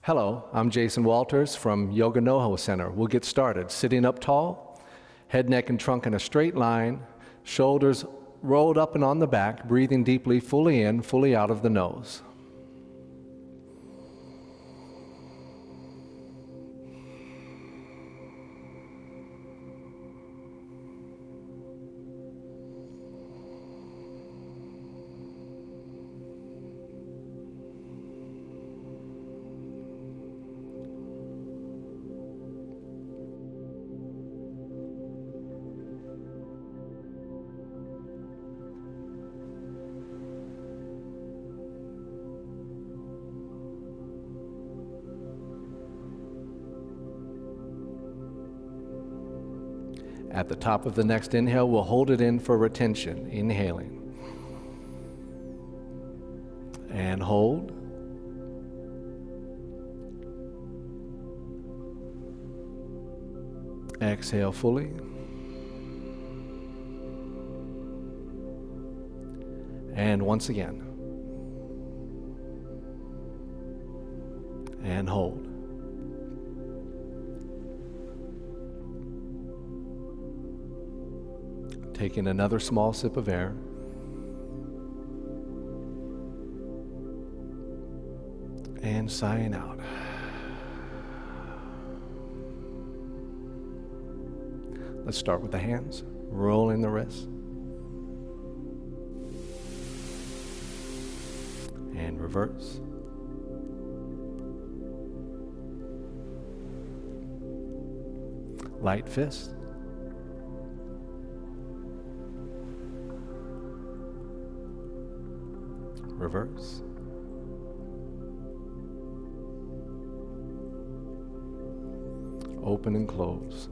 Hello, I'm Jason Walters from Yoga NoHo Center. We'll get started. Sitting up tall, head, neck, and trunk in a straight line, shoulders rolled up and on the back, breathing deeply, fully in, fully out of the nose. At the top of the next inhale, we'll hold it in for retention, inhaling. And hold. Exhale fully. And once again. And hold. Taking another small sip of air. And sighing out. Let's start with the hands. Rolling the wrists. And reverse. Light fist. Reverse. Open and close.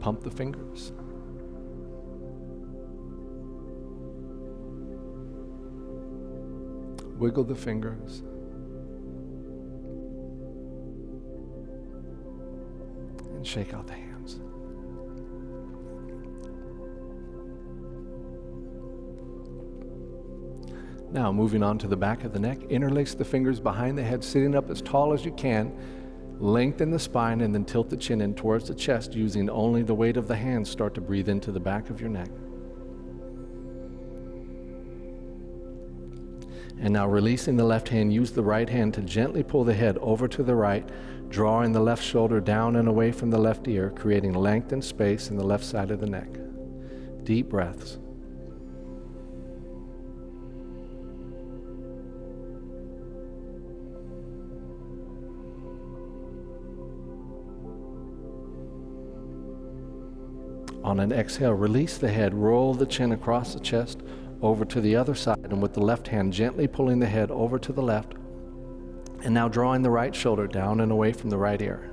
Pump the fingers. Wiggle the fingers. And shake out the hands. Now, moving on to the back of the neck, interlace the fingers behind the head, sitting up as tall as you can. Lengthen the spine and then tilt the chin in towards the chest, using only the weight of the hands. Start to breathe into the back of your neck. And now, releasing the left hand, use the right hand to gently pull the head over to the right, drawing the left shoulder down and away from the left ear, creating length and space in the left side of the neck. Deep breaths. On an exhale, release the head, roll the chin across the chest, over to the other side, and with the left hand gently pulling the head over to the left, and now drawing the right shoulder down and away from the right ear.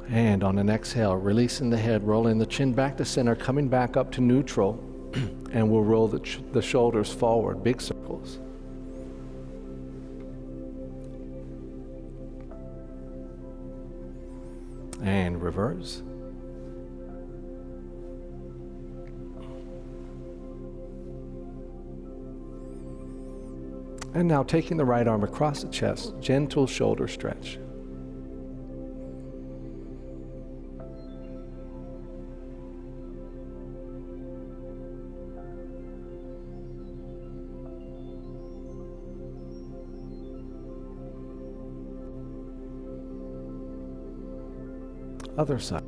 And on an exhale, releasing the head, rolling the chin back to center, coming back up to neutral, and we'll roll the shoulders forward, big circles. And reverse. And now taking the right arm across the chest, gentle shoulder stretch. Other side.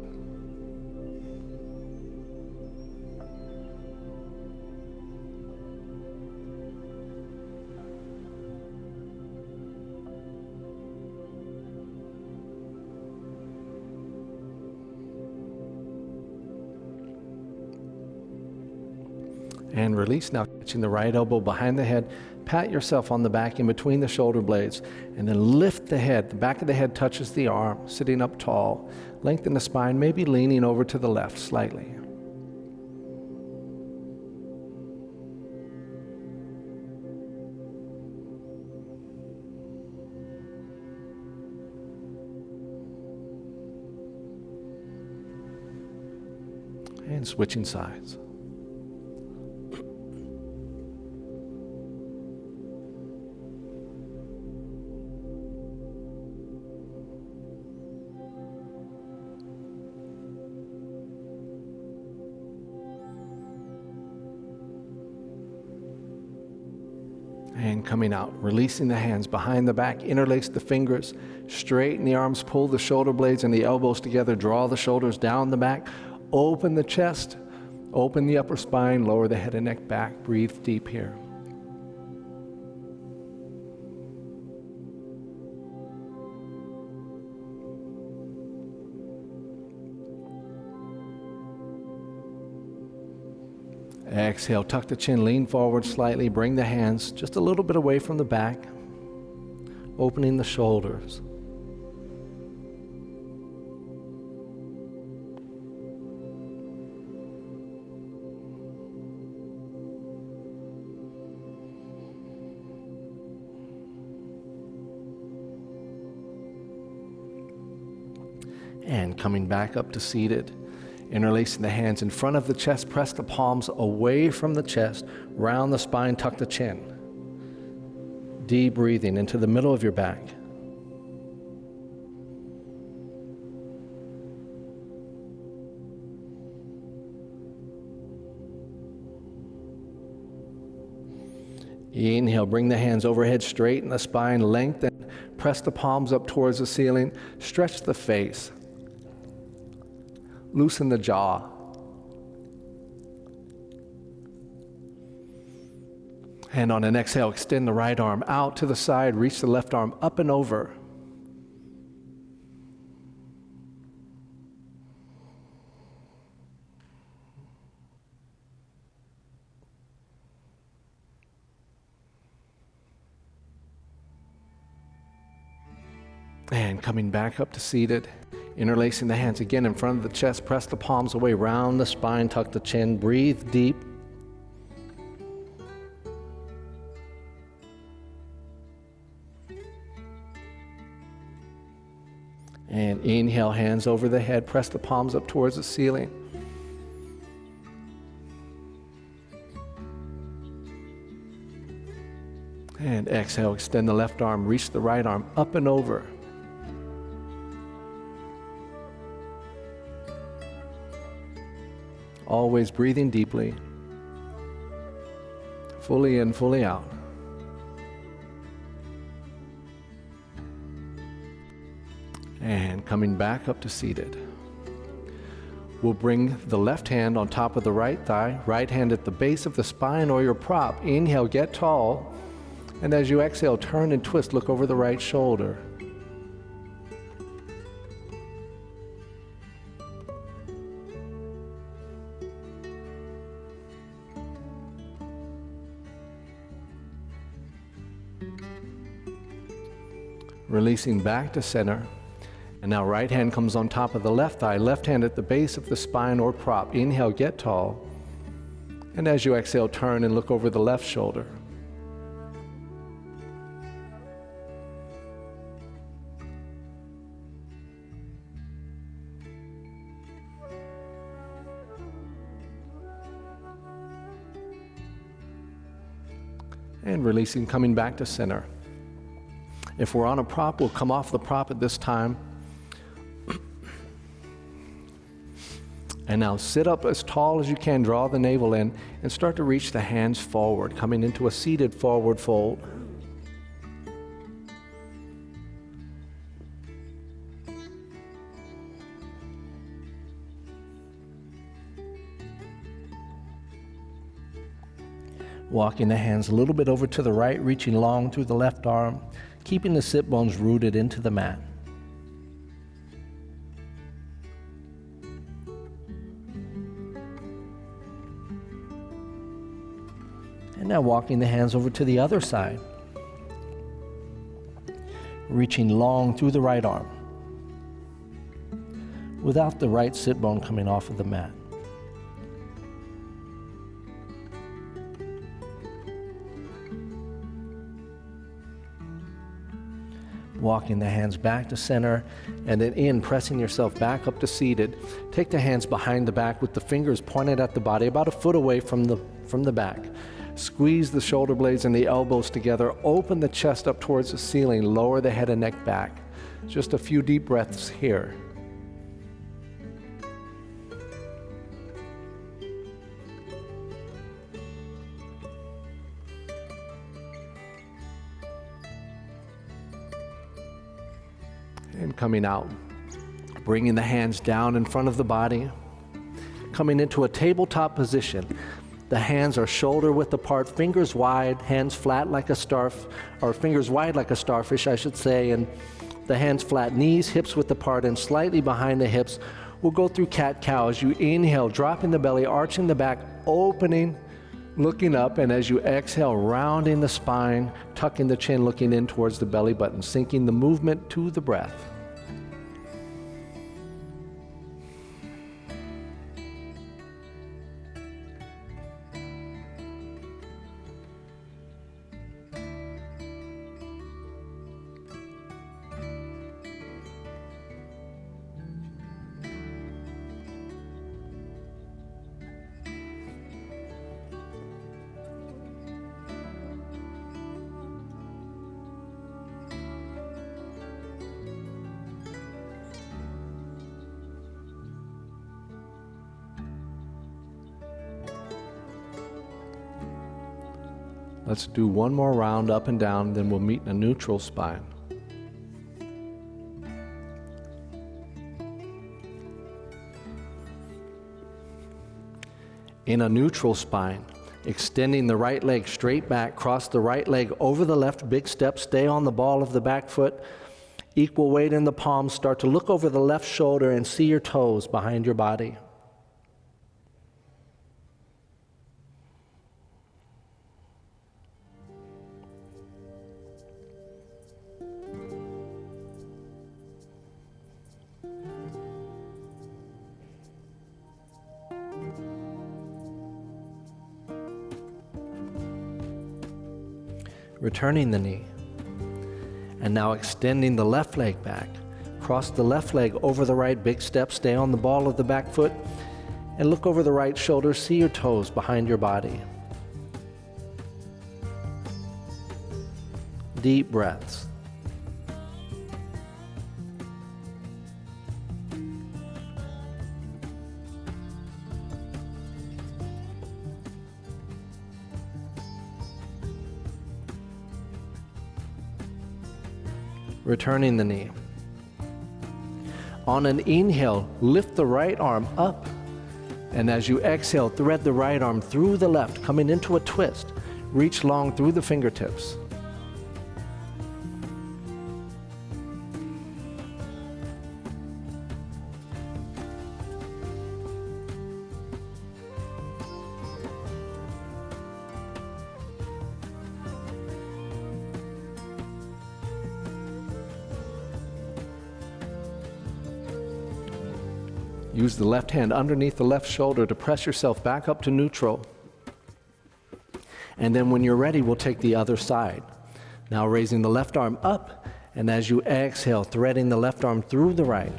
And release. Now catching the right elbow behind the head. Pat yourself on the back in between the shoulder blades, and then lift the head. The back of the head touches the arm, sitting up tall. Lengthen the spine, maybe leaning over to the left slightly. And switching sides. And coming out, releasing the hands behind the back, interlace the fingers, straighten the arms, pull the shoulder blades and the elbows together, draw the shoulders down the back, open the chest, open the upper spine, lower the head and neck back, breathe deep here. Exhale, tuck the chin, lean forward slightly, bring the hands just a little bit away from the back, opening the shoulders. And coming back up to seated. Interlacing the hands in front of the chest, press the palms away from the chest, round the spine, tuck the chin. Deep breathing into the middle of your back. Inhale, bring the hands overhead, straighten the spine, lengthen, press the palms up towards the ceiling, stretch the face. Loosen the jaw. And on an exhale, extend the right arm out to the side, reach the left arm up and over. And coming back up to seated. Interlacing the hands again in front of the chest, press the palms away, round the spine, tuck the chin, breathe deep. And inhale, hands over the head, press the palms up towards the ceiling. And exhale, extend the left arm, reach the right arm up and over. Always breathing deeply, fully in, fully out. And coming back up to seated. We'll bring the left hand on top of the right thigh, right hand at the base of the spine or your prop. Inhale, get tall. And as you exhale, turn and twist, look over the right shoulder. Releasing back to center. And now right hand comes on top of the left thigh, left hand at the base of the spine or prop. Inhale, get tall. And as you exhale, turn and look over the left shoulder. And releasing, coming back to center. If we're on a prop, we'll come off the prop at this time. And now sit up as tall as you can, draw the navel in, and start to reach the hands forward, coming into a seated forward fold. Walking the hands a little bit over to the right, reaching long through the left arm, keeping the sit bones rooted into the mat. Now walking the hands over to the other side. Reaching long through the right arm, without the right sit bone coming off of the mat. Walking the hands back to center, and then in, pressing yourself back up to seated. Take the hands behind the back with the fingers pointed at the body, about a foot away from the back. Squeeze the shoulder blades and the elbows together. Open the chest up towards the ceiling. Lower the head and neck back. Just a few deep breaths here. And coming out, bringing the hands down in front of the body, coming into a tabletop position. The hands are shoulder width apart, fingers wide, hands flat like a fingers wide like a starfish, I should say, and the hands flat, knees, hips width apart, and slightly behind the hips. We'll go through cat-cow. As you inhale, dropping the belly, arching the back, opening, looking up, and as you exhale, rounding the spine, tucking the chin, looking in towards the belly button, syncing the movement to the breath. Let's do one more round up and down, then we'll meet in a neutral spine. In a neutral spine, extending the right leg straight back, cross the right leg over the left, big step, stay on the ball of the back foot, equal weight in the palms, start to look over the left shoulder and see your toes behind your body. Returning the knee. And now extending the left leg back. Cross the left leg over the right, big step, stay on the ball of the back foot, and look over the right shoulder, see your toes behind your body. Deep breaths. Returning the knee. On an inhale, lift the right arm up, and as you exhale, thread the right arm through the left, coming into a twist. Reach long through the fingertips. Use the left hand underneath the left shoulder to press yourself back up to neutral. And then when you're ready, we'll take the other side. Now raising the left arm up, and as you exhale, threading the left arm through the right.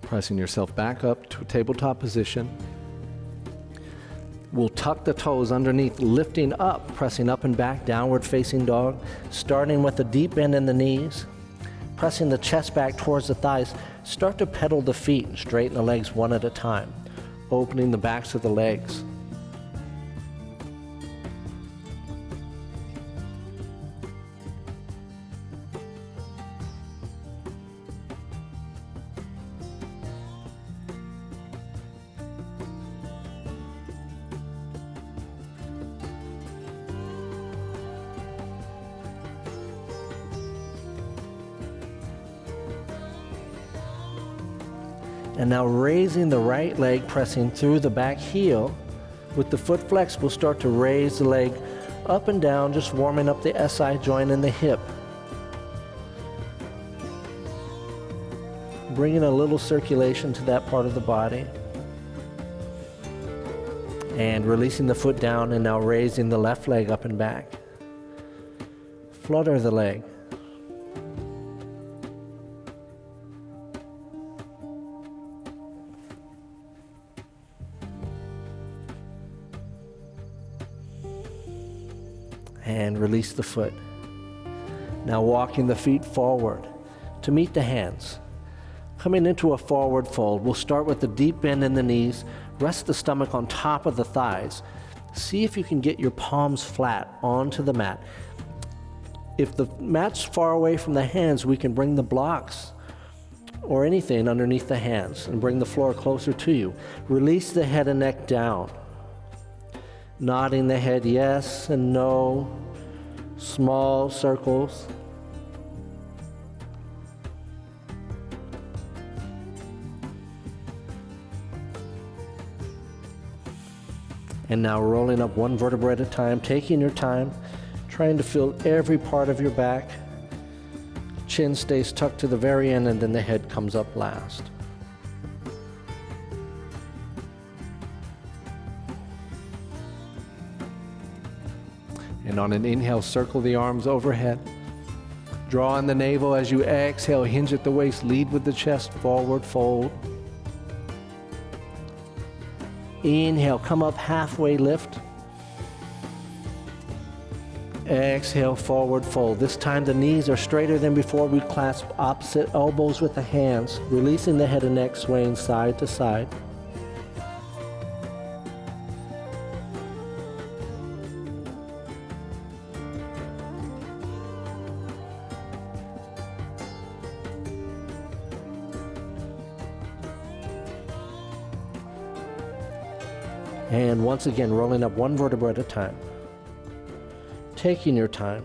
Pressing yourself back up to a tabletop position. We'll tuck the toes underneath, lifting up, pressing up and back, downward facing dog, starting with a deep bend in the knees, pressing the chest back towards the thighs. Start to pedal the feet and straighten the legs one at a time, opening the backs of the legs. And now raising the right leg, pressing through the back heel. With the foot flex, we'll start to raise the leg up and down, just warming up the SI joint in the hip. Bringing a little circulation to that part of the body. And releasing the foot down and now raising the left leg up and back. Flutter the leg. And release the foot. Now walking the feet forward to meet the hands. Coming into a forward fold, we'll start with the deep bend in the knees, rest the stomach on top of the thighs. See if you can get your palms flat onto the mat. If the mat's far away from the hands, we can bring the blocks or anything underneath the hands and bring the floor closer to you. Release the head and neck down. Nodding the head yes and no, small circles. And now rolling up one vertebra at a time, taking your time, trying to feel every part of your back. Chin stays tucked to the very end, and then the head comes up last. And on an inhale, circle the arms overhead. Draw in the navel as you exhale, hinge at the waist, lead with the chest, forward fold. Inhale, come up, halfway lift. Exhale, forward fold. This time the knees are straighter than before. We clasp opposite elbows with the hands, releasing the head and neck, swaying side to side. And once again, rolling up one vertebra at a time. Taking your time.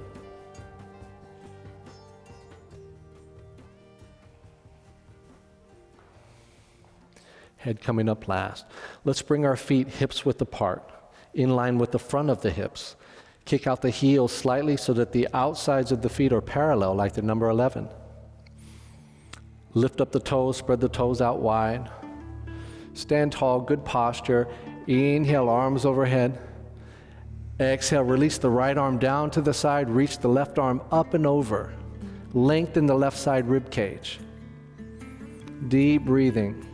Head coming up last. Let's bring our feet hips width apart, in line with the front of the hips. Kick out the heels slightly so that the outsides of the feet are parallel, like the number 11. Lift up the toes, spread the toes out wide. Stand tall, good posture. Inhale, arms overhead. Exhale, release the right arm down to the side, reach the left arm up and over. Lengthen the left side rib cage. Deep breathing.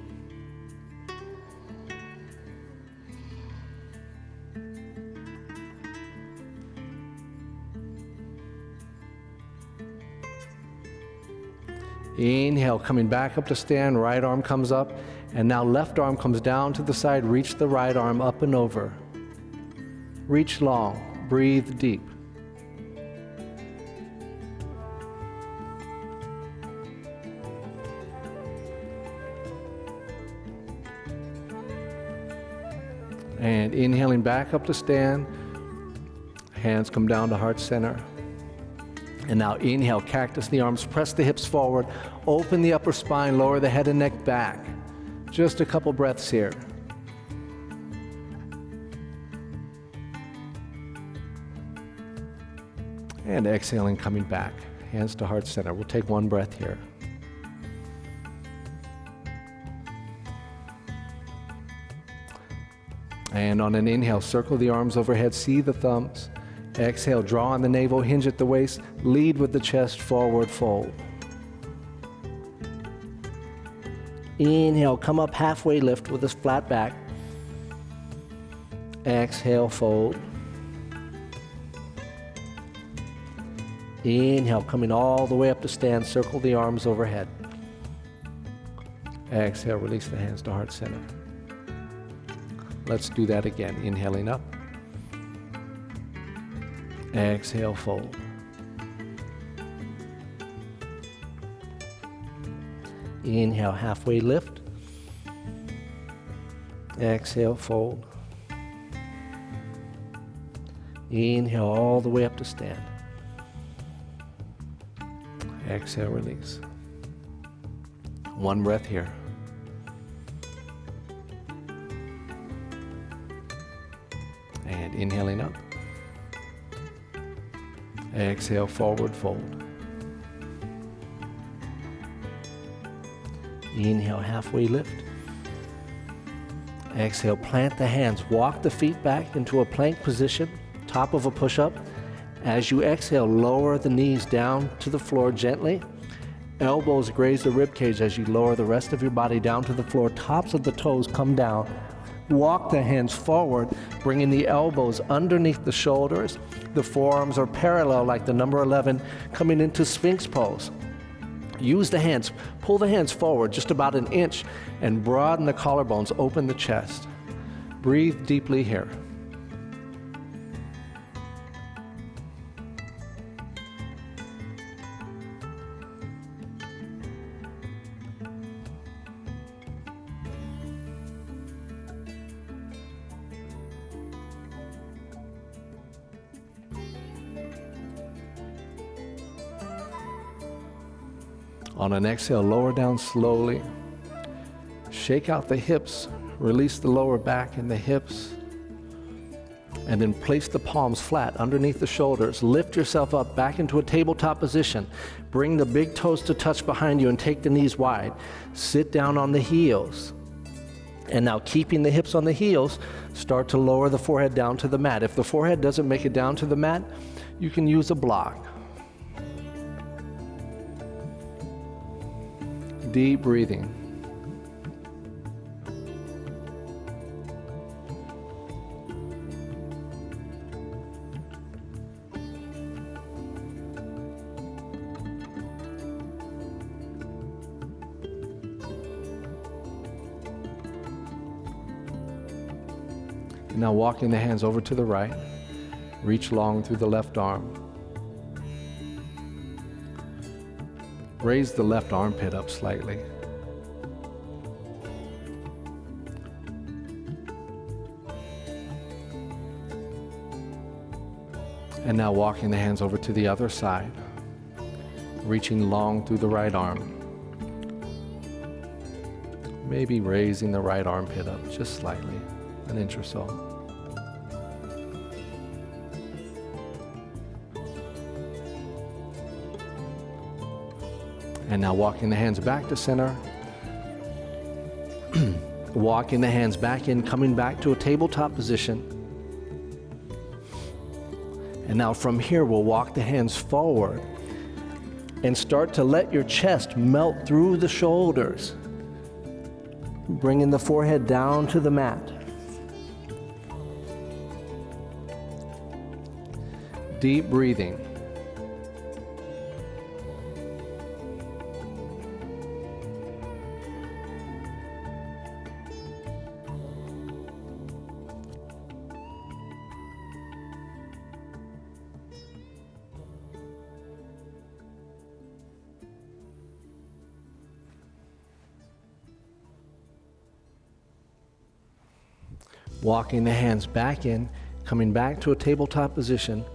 Inhale, coming back up to stand, right arm comes up. And now left arm comes down to the side, reach the right arm up and over. Reach long, breathe deep. And inhaling back up to stand, hands come down to heart center. And now inhale, cactus the arms, press the hips forward, open the upper spine, lower the head and neck back. Just a couple breaths here. And exhaling, coming back. Hands to heart center. We'll take one breath here. And on an inhale, circle the arms overhead, see the thumbs. Exhale, draw on the navel, hinge at the waist, lead with the chest, forward fold. Inhale, come up, halfway lift with a flat back. Exhale, fold. Inhale, coming all the way up to stand, circle the arms overhead. Exhale, release the hands to heart center. Let's do that again. Inhaling up. Exhale, fold. Inhale, halfway lift. Exhale, fold. Inhale all the way up to stand. Exhale, release. One breath here. Inhaling up. Exhale, forward fold. Inhale, halfway lift. Exhale, plant the hands. Walk the feet back into a plank position, top of a push-up. As you exhale, lower the knees down to the floor gently. Elbows graze the rib cage as you lower the rest of your body down to the floor. Tops of the toes come down. Walk the hands forward, bringing the elbows underneath the shoulders. The forearms are parallel like the number 11, coming into Sphinx pose. Use the hands, pull the hands forward just about an inch and broaden the collarbones, open the chest. Breathe deeply here. On an exhale, lower down slowly. Shake out the hips, release the lower back and the hips, and then place the palms flat underneath the shoulders. Lift yourself up back into a tabletop position. Bring the big toes to touch behind you and take the knees wide. Sit down on the heels. And now, keeping the hips on the heels, start to lower the forehead down to the mat. If the forehead doesn't make it down to the mat, you can use a block. Deep breathing. And now walking the hands over to the right. Reach long through the left arm. Raise the left armpit up slightly. And now walking the hands over to the other side, reaching long through the right arm. Maybe raising the right armpit up just slightly, an inch or so. And now walking the hands back to center. Walking the hands back in, coming back to a tabletop position. And now from here, we'll walk the hands forward and start to let your chest melt through the shoulders. Bringing the forehead down to the mat. Deep breathing. Walking the hands back in, coming back to a tabletop position,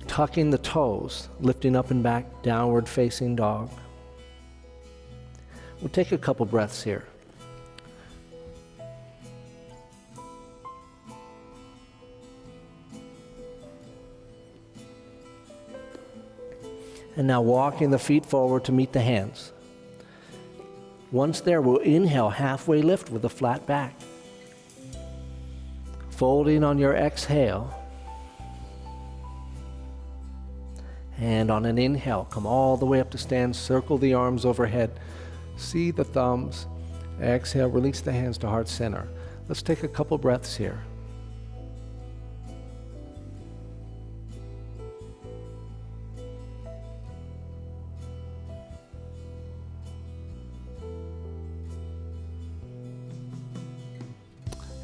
tucking the toes, lifting up and back, downward facing dog. We'll take a couple breaths here. And now walking the feet forward to meet the hands. Once there, we'll inhale, halfway lift with a flat back. Folding on your exhale. And on an inhale, come all the way up to stand, circle the arms overhead. See the thumbs. Exhale, release the hands to heart center. Let's take a couple breaths here.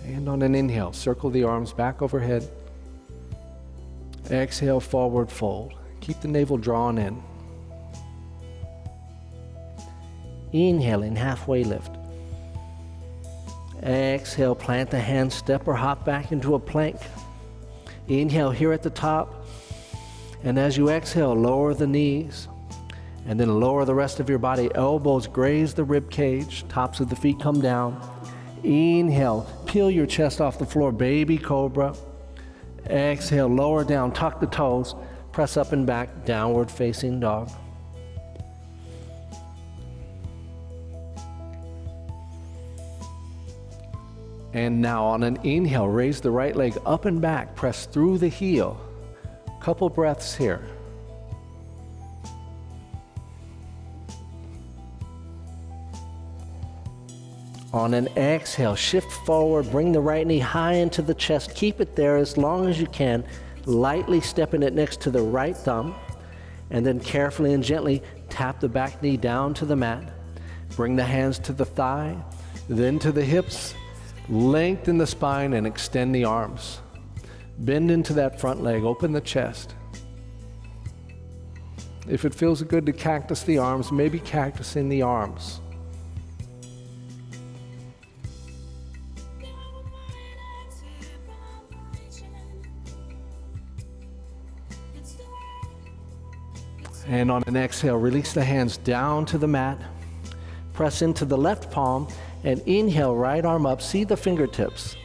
And on an inhale, circle the arms back overhead. Exhale, forward fold. Keep the navel drawn in. Inhaling, halfway lift. Exhale, plant the hands, step or hop back into a plank. Inhale here at the top. And as you exhale, lower the knees. And then lower the rest of your body. Elbows graze the rib cage. Tops of the feet come down. Inhale, peel your chest off the floor, baby cobra. Exhale, lower down, tuck the toes, press up and back, downward facing dog. And now on an inhale, raise the right leg up and back, press through the heel. Couple breaths here. On an exhale, shift forward, bring the right knee high into the chest. Keep it there as long as you can, lightly stepping it next to the right thumb, and then carefully and gently tap the back knee down to the mat. Bring the hands to the thigh, then to the hips. Lengthen the spine and extend the arms. Bend into that front leg, open the chest. If it feels good to cactus the arms, maybe cactusing the arms. And on an exhale, release the hands down to the mat. Press into the left palm and inhale, right arm up. See the fingertips.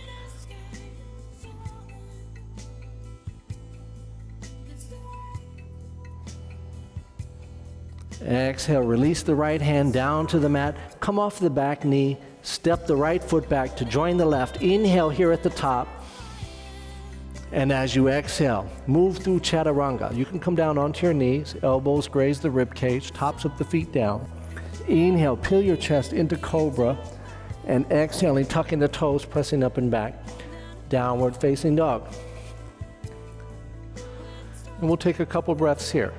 Exhale, release the right hand down to the mat. Come off the back knee. Step the right foot back to join the left. Inhale here at the top. And as you exhale, move through chaturanga. You can come down onto your knees, elbows graze the rib cage, tops of the feet down. Inhale, peel your chest into cobra, and exhaling, tucking the toes, pressing up and back, downward facing dog. And we'll take a couple breaths here.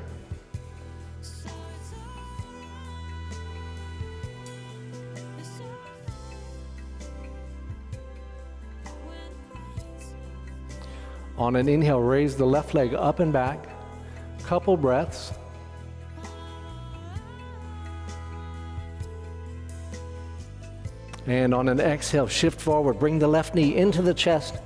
On an inhale, raise the left leg up and back. Couple breaths. And on an exhale, shift forward. Bring the left knee into the chest.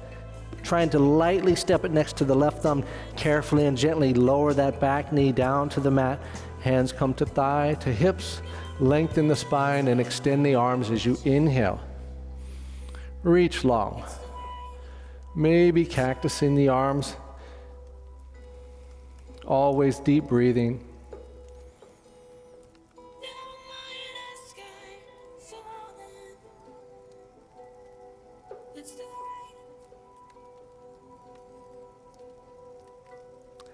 Trying to lightly step it next to the left thumb. Carefully and gently lower that back knee down to the mat. Hands come to thigh, to hips. Lengthen the spine and extend the arms as you inhale. Reach long. Maybe cactusing the arms. Always deep breathing.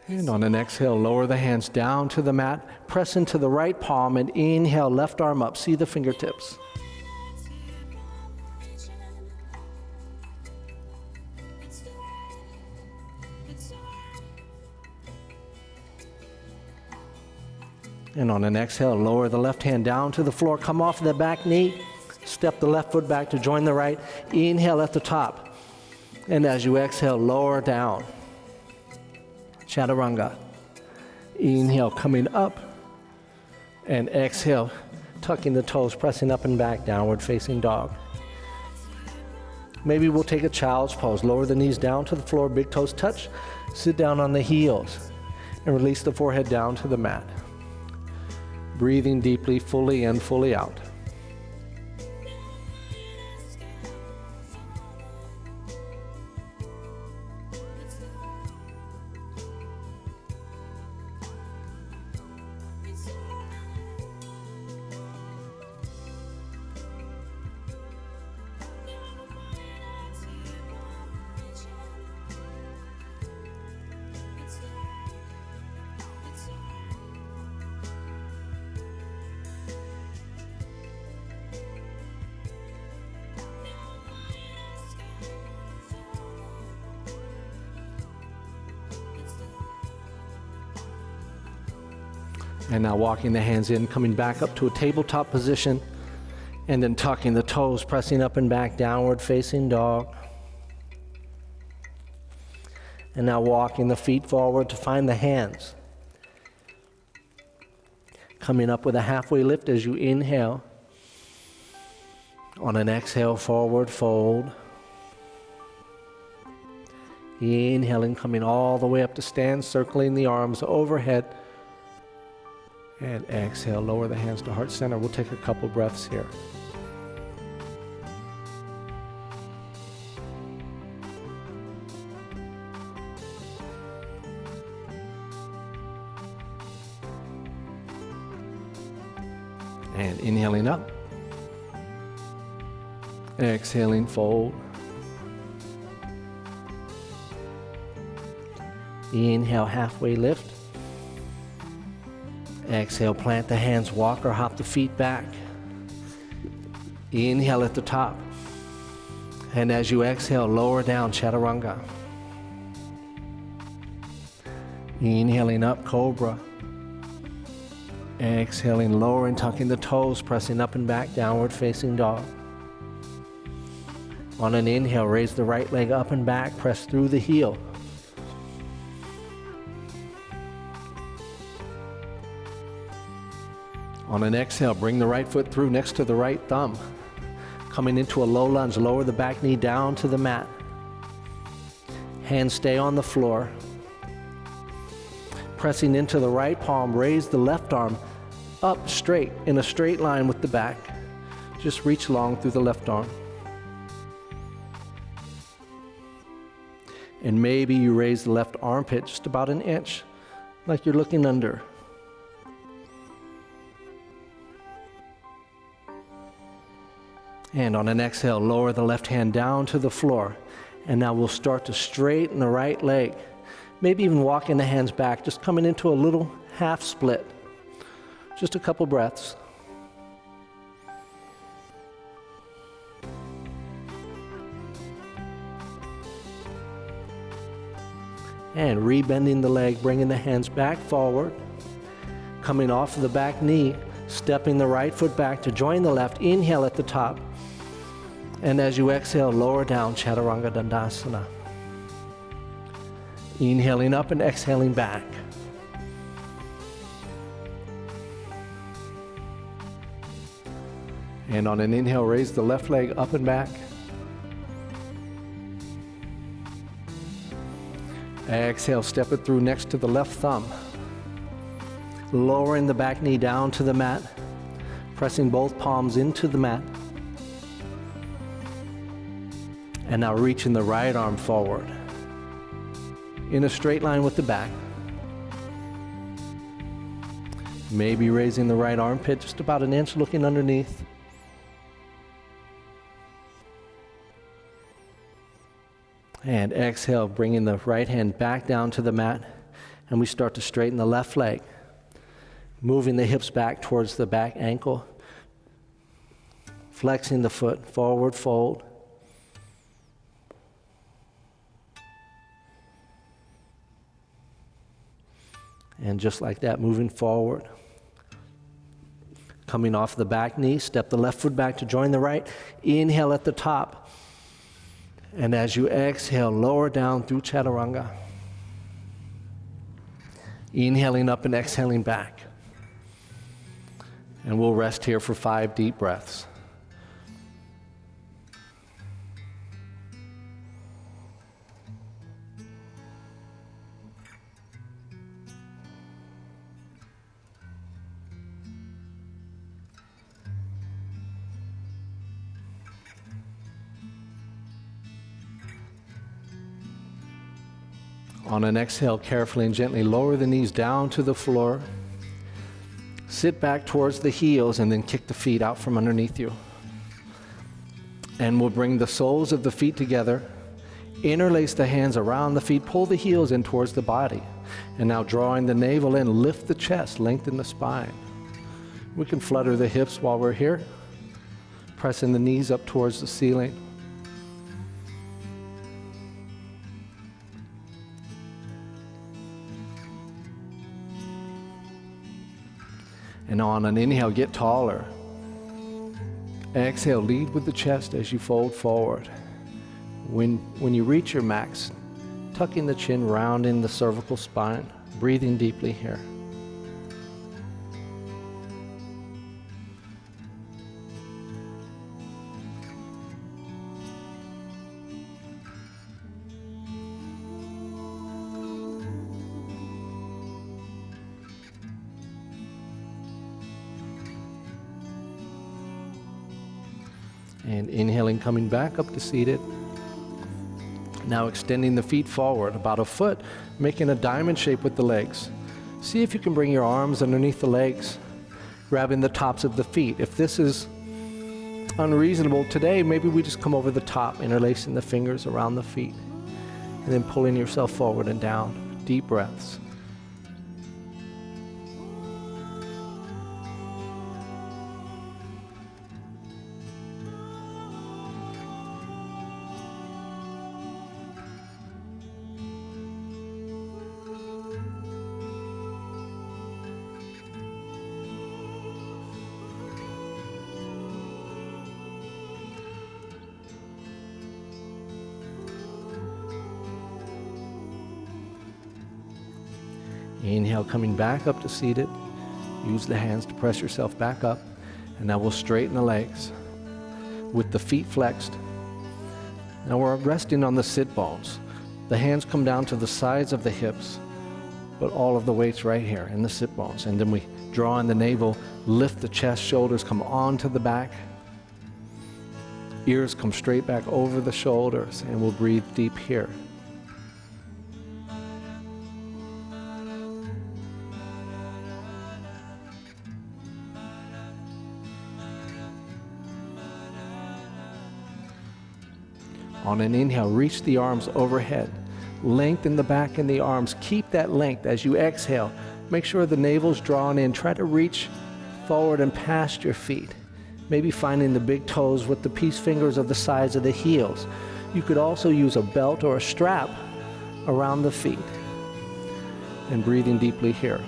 And on an exhale, lower the hands down to the mat. Press into the right palm and inhale, left arm up. See the fingertips. And on an exhale, lower the left hand down to the floor. Come off the back knee. Step the left foot back to join the right. Inhale at the top. And as you exhale, lower down. Chaturanga. Inhale, coming up. And exhale, tucking the toes, pressing up and back, downward facing dog. Maybe we'll take a child's pose. Lower the knees down to the floor, big toes touch. Sit down on the heels. And release the forehead down to the mat. Breathing deeply, fully in, fully out. And now walking the hands in, coming back up to a tabletop position, and then tucking the toes, pressing up and back, downward facing dog. And now walking the feet forward to find the hands. Coming up with a halfway lift as you inhale. On an exhale, forward fold. Inhaling, coming all the way up to stand, circling the arms overhead. And exhale, lower the hands to heart center. We'll take a couple breaths here. And inhaling up. Exhaling, fold. Inhale, halfway lift. Exhale, plant the hands, walk or hop the feet back. Inhale at the top. And as you exhale, lower down, chaturanga. Inhaling up, cobra. Exhaling, lowering, tucking the toes, pressing up and back, downward facing dog. On an inhale, raise the right leg up and back, press through the heel. On an exhale, bring the right foot through next to the right thumb. Coming into a low lunge, lower the back knee down to the mat. Hands stay on the floor. Pressing into the right palm, raise the left arm up straight in a straight line with the back. Just reach long through the left arm. And maybe you raise the left armpit just about an inch, like you're looking under. And on an exhale, lower the left hand down to the floor. And now we'll start to straighten the right leg. Maybe even walking the hands back, just coming into a little half split. Just a couple breaths. And rebending the leg, bringing the hands back forward. Coming off of the back knee, stepping the right foot back to join the left. Inhale at the top. And as you exhale, lower down, Chaturanga Dandasana. Inhaling up and exhaling back. And on an inhale, raise the left leg up and back. Exhale, step it through next to the left thumb. Lowering the back knee down to the mat. Pressing both palms into the mat. And now reaching the right arm forward. In a straight line with the back. Maybe raising the right armpit just about an inch, looking underneath. And exhale, bringing the right hand back down to the mat. And we start to straighten the left leg. Moving the hips back towards the back ankle. Flexing the foot, forward fold. And just like that, moving forward. Coming off the back knee, step the left foot back to join the right. Inhale at the top. And as you exhale, lower down through Chaturanga. Inhaling up and exhaling back. And we'll rest here for 5 deep breaths. On an exhale, carefully and gently lower the knees down to the floor. Sit back towards the heels and then kick the feet out from underneath you. And we'll bring the soles of the feet together. Interlace the hands around the feet. Pull the heels in towards the body. And now drawing the navel in, lift the chest, lengthen the spine. We can flutter the hips while we're here. Pressing the knees up towards the ceiling. And on an inhale, get taller. Exhale, lead with the chest as you fold forward. When you reach your max, tucking the chin, rounding the cervical spine, breathing deeply here. And inhaling, coming back up to seated. Now extending the feet forward about a foot, making a diamond shape with the legs. See if you can bring your arms underneath the legs. grabbing the tops of the feet. If this is unreasonable today, maybe we just come over the top, interlacing the fingers around the feet, and then pulling yourself forward and down. Deep breaths. Inhale, coming back up to seated. Use the hands to press yourself back up. And now we'll straighten the legs with the feet flexed. Now we're resting on the sit bones. The hands come down to the sides of the hips, but all of the weight's right here in the sit bones. And then we draw in the navel, lift the chest, shoulders come onto the back. Ears come straight back over the shoulders, and we'll breathe deep here. On an inhale, reach the arms overhead. Lengthen the back and the arms. Keep that length as you exhale. Make sure the navel's drawn in. Try to reach forward and past your feet. Maybe finding the big toes with the peace fingers of the sides of the heels. You could also use a belt or a strap around the feet. And breathing deeply here.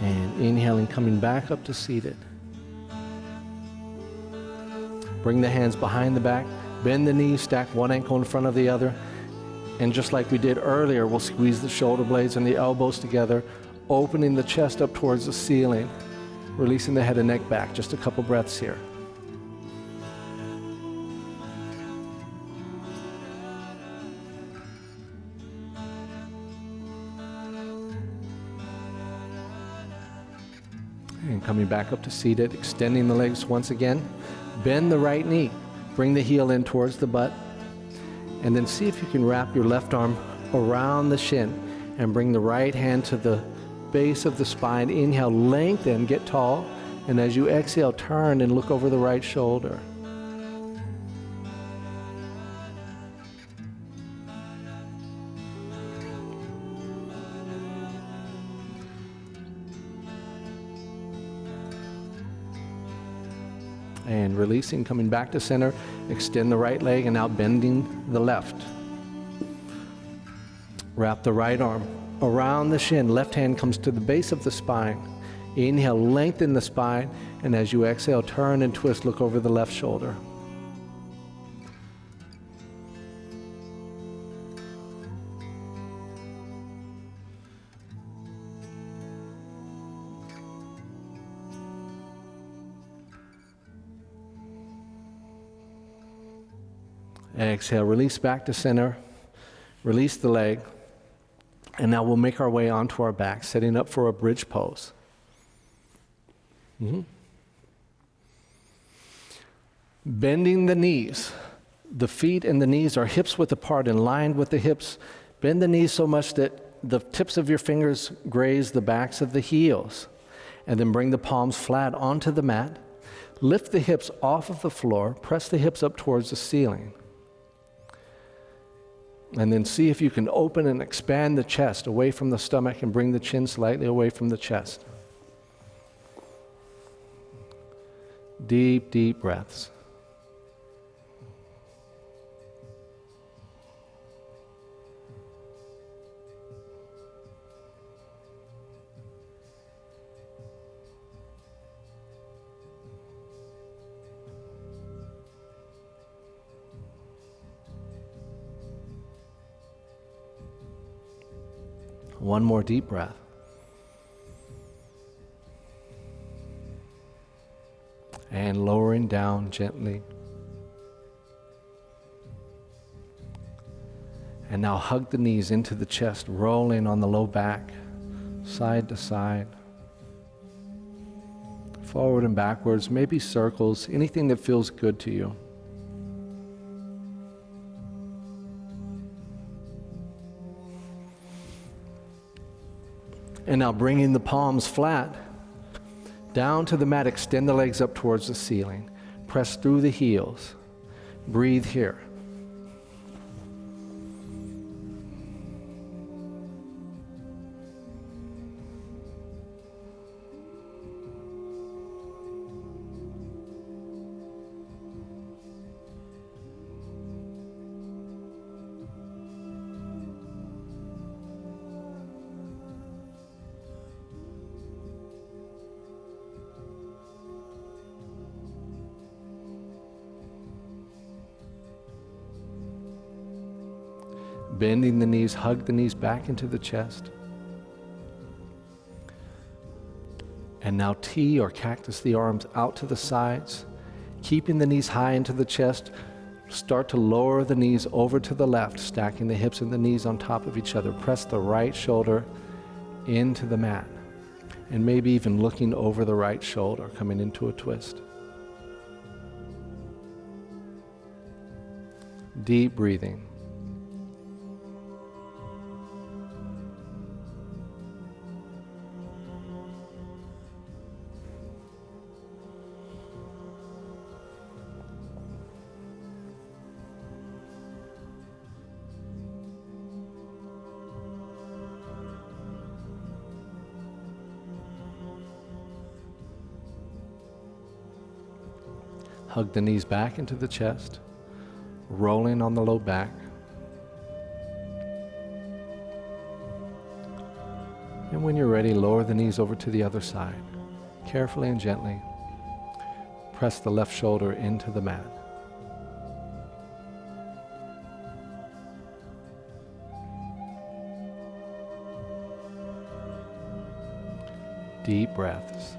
And inhaling, coming back up to seated. Bring the hands behind the back, bend the knees, stack one ankle in front of the other. And just like we did earlier, we'll squeeze the shoulder blades and the elbows together, opening the chest up towards the ceiling, releasing the head and neck back. Just a couple breaths here. And coming back up to seated, extending the legs once again. Bend the right knee. Bring the heel in towards the butt. And then see if you can wrap your left arm around the shin and bring the right hand to the base of the spine. Inhale, lengthen, get tall. And as you exhale, turn and look over the right shoulder. And releasing, coming back to center, extend the right leg and now bending the left. Wrap the right arm around the shin. Left hand comes to the base of the spine. Inhale, lengthen the spine, and as you exhale, turn and twist, look over the left shoulder. Exhale, release back to center, release the leg, and now we'll make our way onto our back, setting up for a bridge pose. Bending the knees. The feet and the knees are hips width apart and lined with the hips. Bend the knees so much that the tips of your fingers graze the backs of the heels. And then bring the palms flat onto the mat. Lift the hips off of the floor. Press the hips up towards the ceiling. And then see if you can open and expand the chest away from the stomach and bring the chin slightly away from the chest. Deep, deep breaths. One more deep breath. and lowering down gently. And now hug the knees into the chest, rolling on the low back, side to side, forward and backwards, maybe circles, anything that feels good to you. And now bringing the palms flat, down to the mat, extend the legs up towards the ceiling. Press through the heels. Breathe here. Bending the knees, hug the knees back into the chest. And now T or cactus the arms out to the sides, keeping the knees high into the chest. Start to lower the knees over to the left, stacking the hips and the knees on top of each other. Press the right shoulder into the mat, and maybe even looking over the right shoulder, coming into a twist. Deep breathing. Hug the knees back into the chest, rolling on the low back. And when you're ready, lower the knees over to the other side. Carefully and gently, press the left shoulder into the mat. Deep breaths.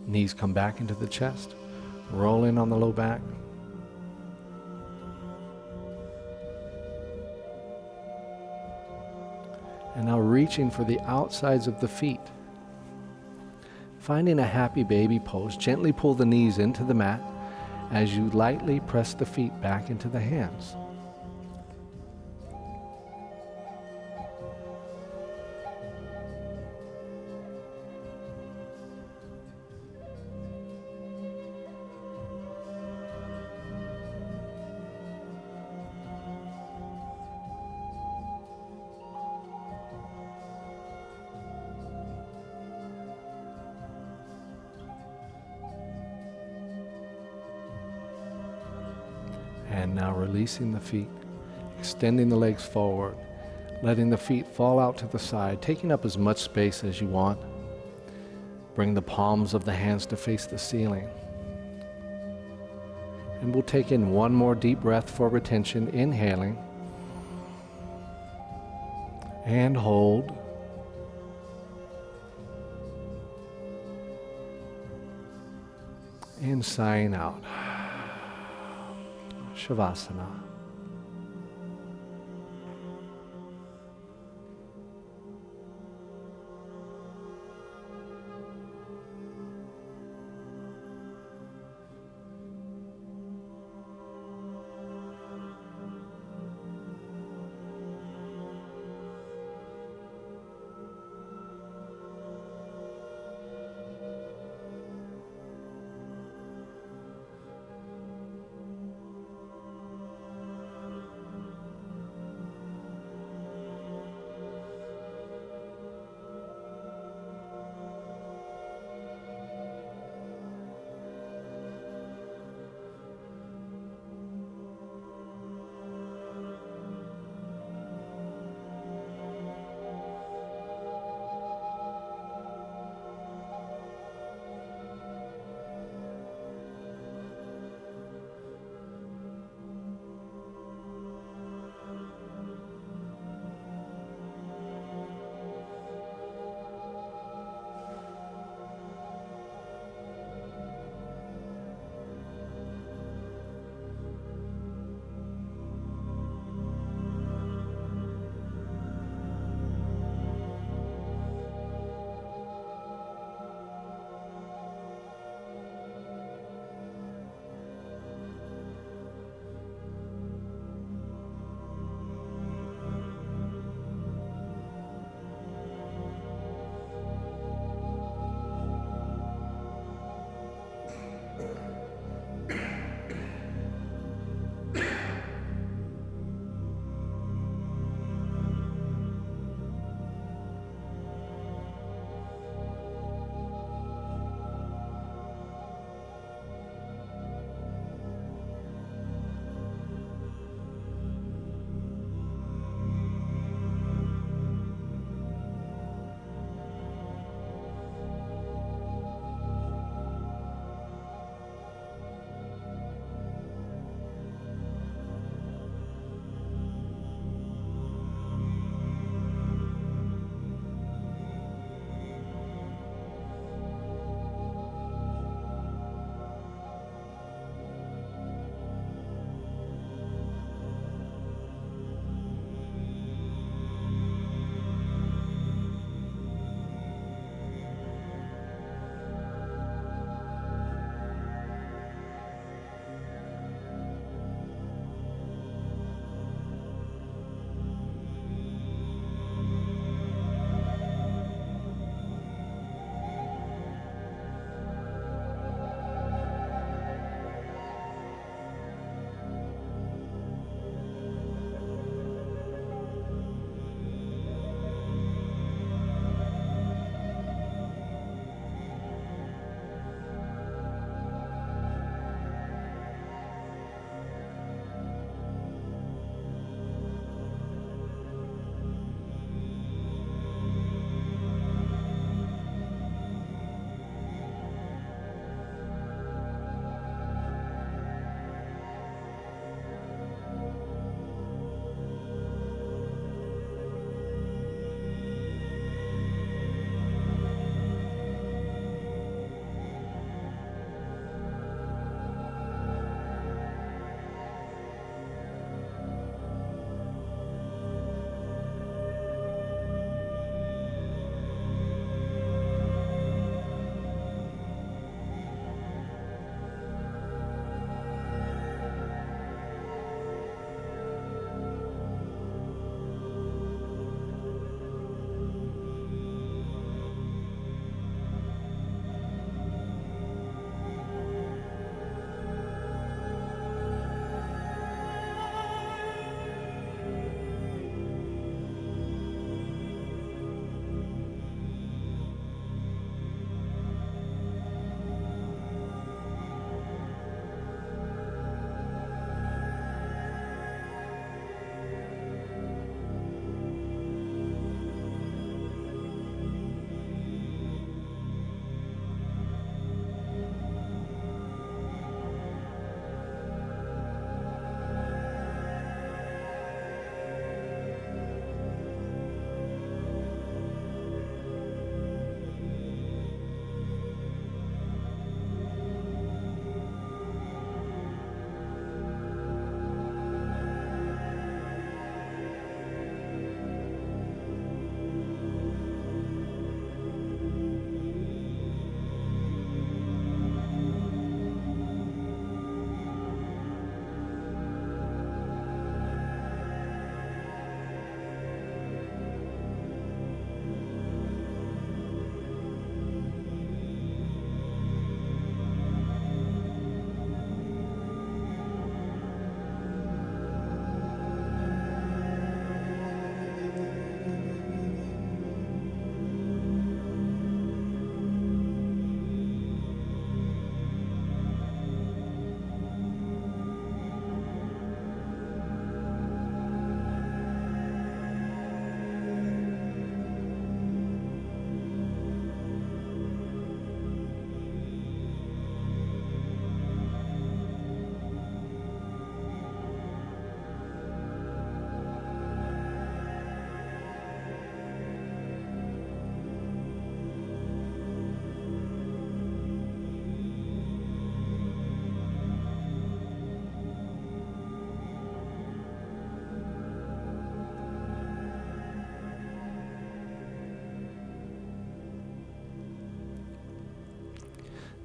Knees come back into the chest, rolling on the low back. And now reaching for the outsides of the feet. Finding a happy baby pose, gently pull the knees into the mat as you lightly press the feet back into the hands. And now releasing the feet, extending the legs forward, letting the feet fall out to the side, taking up as much space as you want. Bring the palms of the hands to face the ceiling. And we'll take in one more deep breath for retention, inhaling. And hold. And sighing out. Shavasana.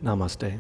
Namaste.